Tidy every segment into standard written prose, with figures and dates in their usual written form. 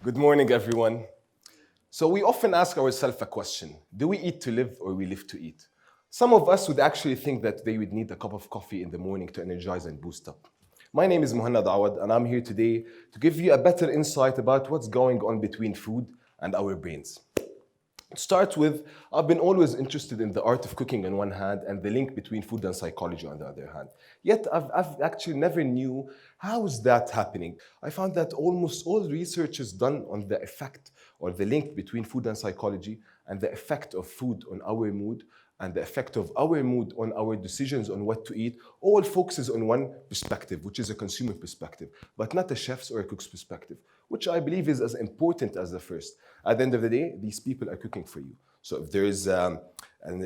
Good morning, everyone. So we often ask ourselves a question: do we eat to live or we live to eat? Some of us would actually think that they would need a cup of coffee in the morning to energize and boost up. My name is Mohannad Awad, and I'm here today to give you a better insight about what's going on between food and our brains. To start with, I've been always interested in the art of cooking on one hand and the link between food and psychology on the other hand. Yet I've actually never knew how is that happening. I found that almost all research is done on the effect or the link between food and psychology and the effect of food on our mood and the effect of our mood on our decisions on what to eat all focuses on one perspective, which is a consumer perspective, but not a chef's or a cook's perspective, which I believe is as important as the first. At the end of the day, these people are cooking for you. So if there is a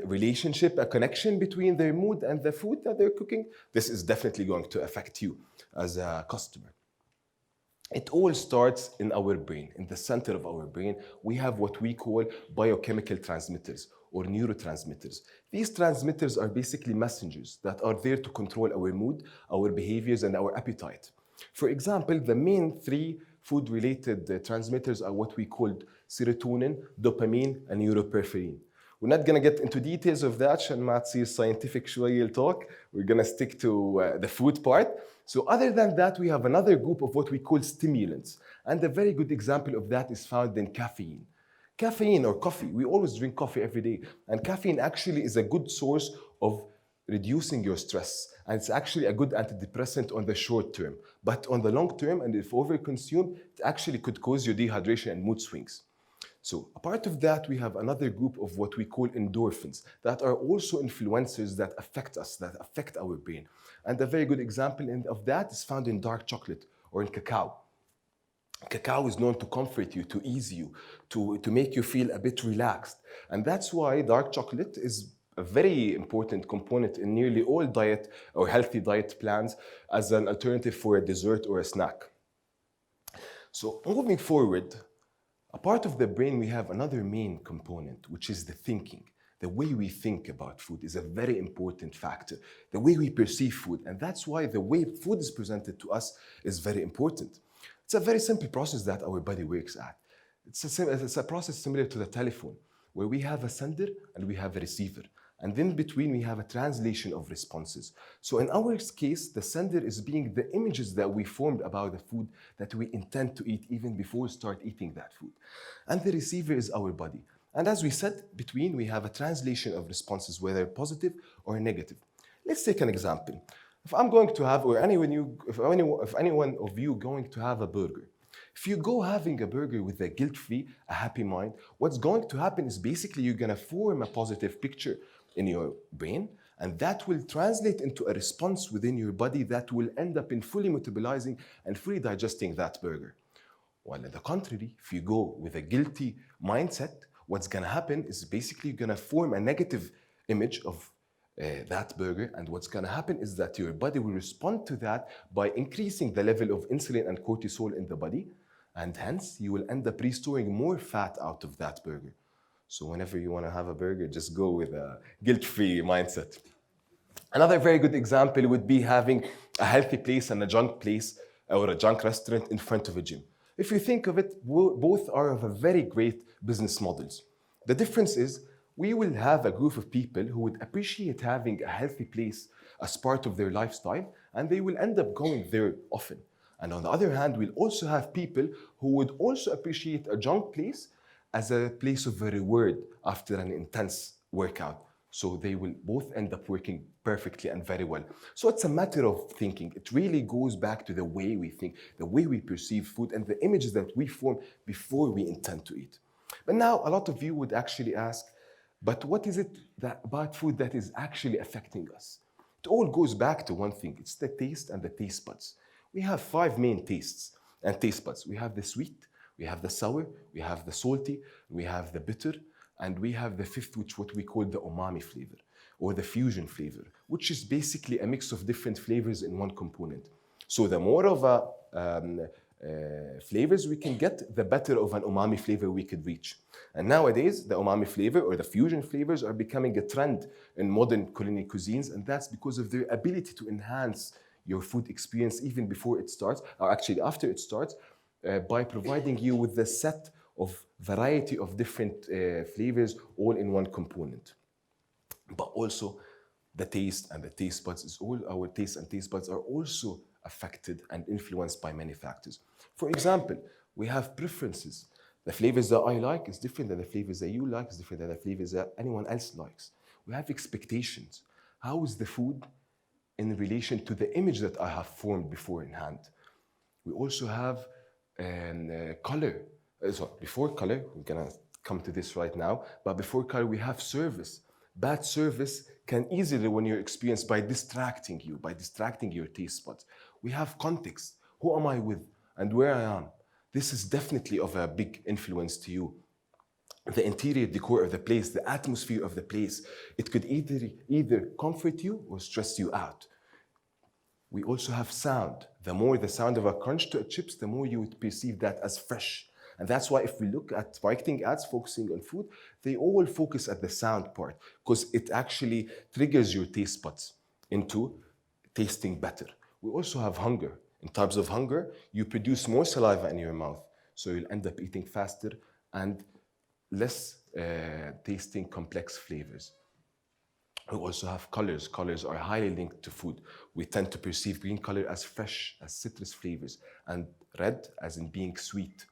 relationship, a connection between their mood and the food that they're cooking, this is definitely going to affect you as a customer. It all starts in our brain. In the center of our brain, we have what we call biochemical transmitters or neurotransmitters. These transmitters are basically messengers that are there to control our mood, our behaviors, and our appetite. For example, the main three food-related transmitters are what we call serotonin, dopamine, and neuroperipherin. We're not going to get into details of that عشان ما تصير scientific شوية talk. We're going to stick to the food part. So other than that, we have another group of what we call stimulants. And a very good example of that is found in caffeine. Caffeine or coffee, we always drink coffee every day. And caffeine actually is a good source of reducing your stress. And it's actually a good antidepressant on the short term. But on the long term, and if overconsumed, it actually could cause you dehydration and mood swings. So apart of that, we have another group of what we call endorphins that are also influencers that affect us, that affect our brain. And a very good example of that is found in dark chocolate or in cacao. Cacao is known to comfort you, to ease you, to make you feel a bit relaxed. And that's why dark chocolate is a very important component in nearly all diet or healthy diet plans as an alternative for a dessert or a snack. So moving forward, a part of the brain, we have another main component, which is the thinking. The way we think about food is a very important factor. The way we perceive food, and that's why the way food is presented to us is very important. It's a very simple process that our body works at. It's a process similar to the telephone, where we have a sender and we have a receiver. And then between, we have a translation of responses. So in our case, the sender is being the images that we formed about the food that we intend to eat even before we start eating that food. And the receiver is our body. And as we said, between, we have a translation of responses, whether positive or negative. Let's take an example. If I'm going to have, or if anyone of you going to have a burger, if you go having a burger with a guilt-free, a happy mind, what's going to happen is basically you're going to form a positive picture in your brain, and that will translate into a response within your body that will end up in fully metabolizing and fully digesting that burger. While on the contrary, if you go with a guilty mindset, what's going to happen is basically you're going to form a negative image of that burger, and what's going to happen is that your body will respond to that by increasing the level of insulin and cortisol in the body, and hence you will end up restoring more fat out of that burger. So whenever you want to have a burger, just go with a guilt-free mindset. Another very good example would be having a healthy place and a junk place or a junk restaurant in front of a gym. If you think of it, both are of a very great business models. The difference is we will have a group of people who would appreciate having a healthy place as part of their lifestyle, and they will end up going there often. And on the other hand, we'll also have people who would also appreciate a junk place as a place of a reward after an intense workout. So they will both end up working perfectly and very well. So it's a matter of thinking. It really goes back to the way we think, the way we perceive food, and the images that we form before we intend to eat. But now a lot of you would actually ask, but what is it about food that is actually affecting us? It all goes back to one thing. It's the taste and the taste buds. We have 5 main tastes and taste buds. We have the sweet, we have the sour, we have the salty, we have the bitter, and we have the fifth, which what we call the umami flavor or the fusion flavor, which is basically a mix of different flavors in one component. So the more of flavors we can get, the better of an umami flavor we could reach. And nowadays, the umami flavor or the fusion flavors are becoming a trend in modern culinary cuisines, and that's because of their ability to enhance your food experience even before it starts, or actually after it starts, by providing you with the set of variety of different flavors all in one component. But also the taste and the taste buds is all our taste and taste buds are also affected and influenced by many factors. For example, we have preferences. The flavors that I like is different than the flavors that you like, is different than the flavors that anyone else likes. We have expectations. How is the food in relation to the image that I have formed before in hand? We also have color. So before color, we're gonna come to this right now, but before color we have service. Bad service can easily, when you're experienced, by distracting you, by distracting your taste buds. We have context. Who am I with and where I am? This is definitely of a big influence to you. The interior decor of the place, the atmosphere of the place, it could either comfort you or stress you out. We also have sound. The more the sound of a crunch to a chips, the more you would perceive that as fresh. And that's why if we look at marketing ads focusing on food, they all focus at the sound part because it actually triggers your taste buds into tasting better. We also have hunger. In times of hunger, you produce more saliva in your mouth, so you'll end up eating faster and less tasting complex flavors. We also have colors. Colors are highly linked to food. We tend to perceive green color as fresh, as citrus flavors, and red as in being sweet.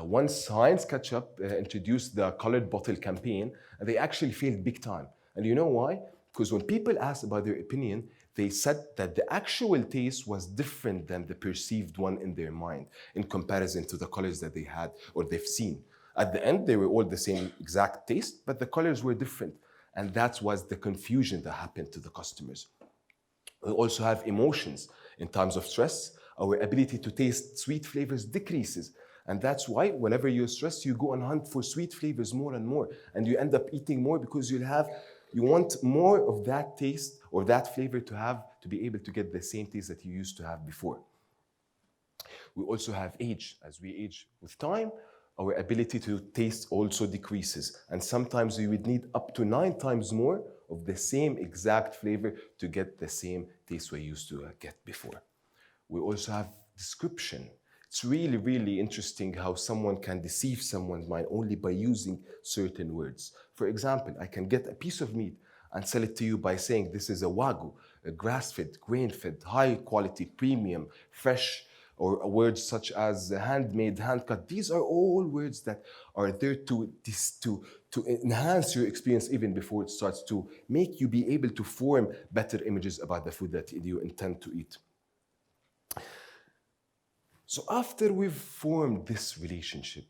Once Heinz Ketchup introduced the colored bottle campaign, they actually failed big time. And you know why? Because when people asked about their opinion, they said that the actual taste was different than the perceived one in their mind in comparison to the colors that they had or they've seen. At the end, they were all the same exact taste, but the colors were different. And that was the confusion that happened to the customers. We also have emotions. In times of stress, our ability to taste sweet flavors decreases. And that's why whenever you're stressed, you go on hunt for sweet flavors more and more. And you end up eating more because you want more of that taste or that flavor to be able to get the same taste that you used to have before. We also have age. As we age with time, our ability to taste also decreases. And sometimes we would need up to 9 times more of the same exact flavor to get the same taste we used to get before. We also have description. It's really, really interesting how someone can deceive someone's mind only by using certain words. For example, I can get a piece of meat and sell it to you by saying this is a Wagyu, a grass-fed, grain-fed, high-quality, premium, fresh, or words such as handmade, hand-cut. These are all words that are there to enhance your experience even before it starts, to make you be able to form better images about the food that you intend to eat. So after we've formed this relationship,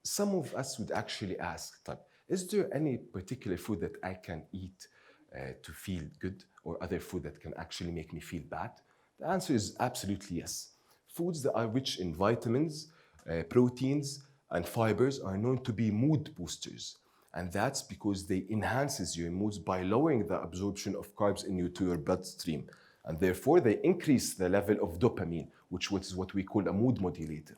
some of us would actually ask, is there any particular food that I can eat to feel good, or other food that can actually make me feel bad? The answer is absolutely yes. Foods that are rich in vitamins, proteins, and fibers are known to be mood boosters. And that's because they enhances your moods by lowering the absorption of carbs into your bloodstream. And therefore, they increase the level of dopamine, which is what we call a mood modulator.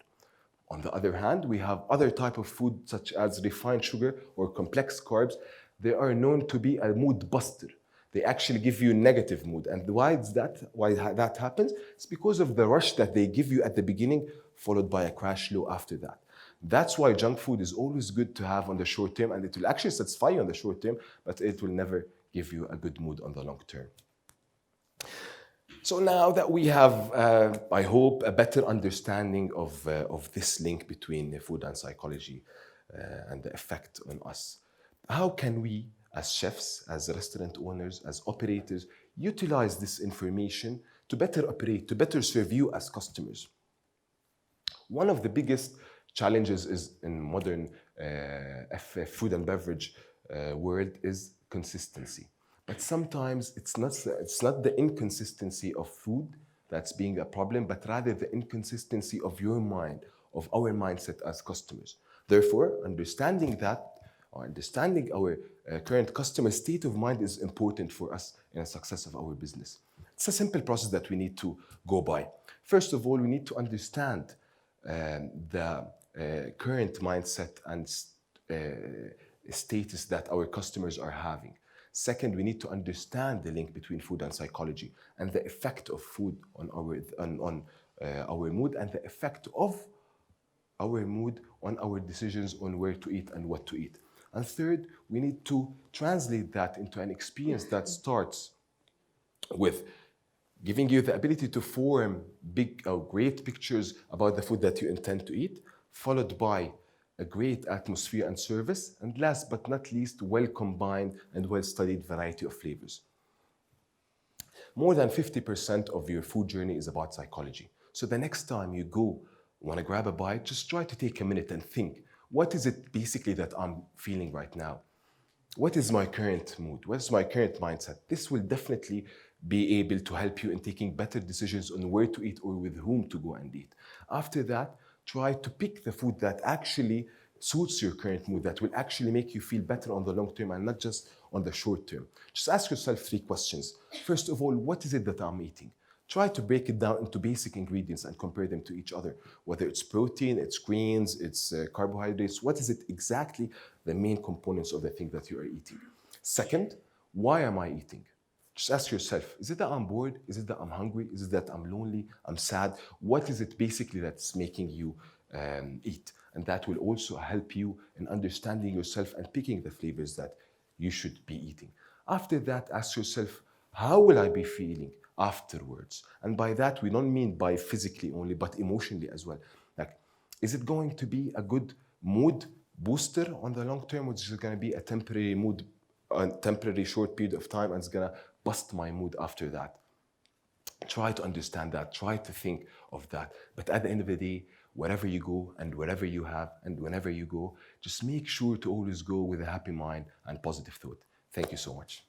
On the other hand, we have other type of food such as refined sugar or complex carbs. They are known to be a mood buster. They actually give you negative mood. And why that happens? It's because of the rush that they give you at the beginning, followed by a crash low after that. That's why junk food is always good to have on the short term, and it will actually satisfy you on the short term, but it will never give you a good mood on the long term. So now that we have, I hope, a better understanding of this link between food and psychology and the effect on us, how can we, as chefs, as restaurant owners, as operators, utilize this information to better operate, to better serve you as customers? One of the biggest challenges is in modern food and beverage world is consistency. But sometimes it's not the inconsistency of food that's being a problem, but rather the inconsistency of your mind, of our mindset as customers. Therefore, understanding that, or understanding our current customer state of mind is important for us in the success of our business. It's a simple process that we need to go by. First of all, we need to understand the current mindset and status that our customers are having. Second, we need to understand the link between food and psychology and the effect of food on our mood and the effect of our mood on our decisions on where to eat and what to eat. And third, we need to translate that into an experience that starts with giving you the ability to form big or great pictures about the food that you intend to eat, followed by a great atmosphere and service, and last but not least, well-combined and well-studied variety of flavors. More than 50% of your food journey is about psychology. So the next time you want to grab a bite, just try to take a minute and think, what is it basically that I'm feeling right now? What is my current mood? What is my current mindset? This will definitely be able to help you in taking better decisions on where to eat or with whom to go and eat. After that, try to pick the food that actually suits your current mood, that will actually make you feel better on the long term and not just on the short term. Just ask yourself 3 questions. First of all, what is it that I'm eating? Try to break it down into basic ingredients and compare them to each other. Whether it's protein, it's greens, it's carbohydrates, what is it exactly the main components of the thing that you are eating? Second, why am I eating? Just ask yourself, is it that I'm bored? Is it that I'm hungry? Is it that I'm lonely? I'm sad? What is it basically that's making you eat? And that will also help you in understanding yourself and picking the flavors that you should be eating. After that, ask yourself, how will I be feeling afterwards? And by that, we don't mean by physically only, but emotionally as well. Like, is it going to be a good mood booster on the long term, or is it going to be a temporary mood, a temporary short period of time, and it's going to bust my mood after that? Try to understand that, try to think of that. But at the end of the day, wherever you go and wherever you have and whenever you go, just make sure to always go with a happy mind and positive thought. Thank you so much.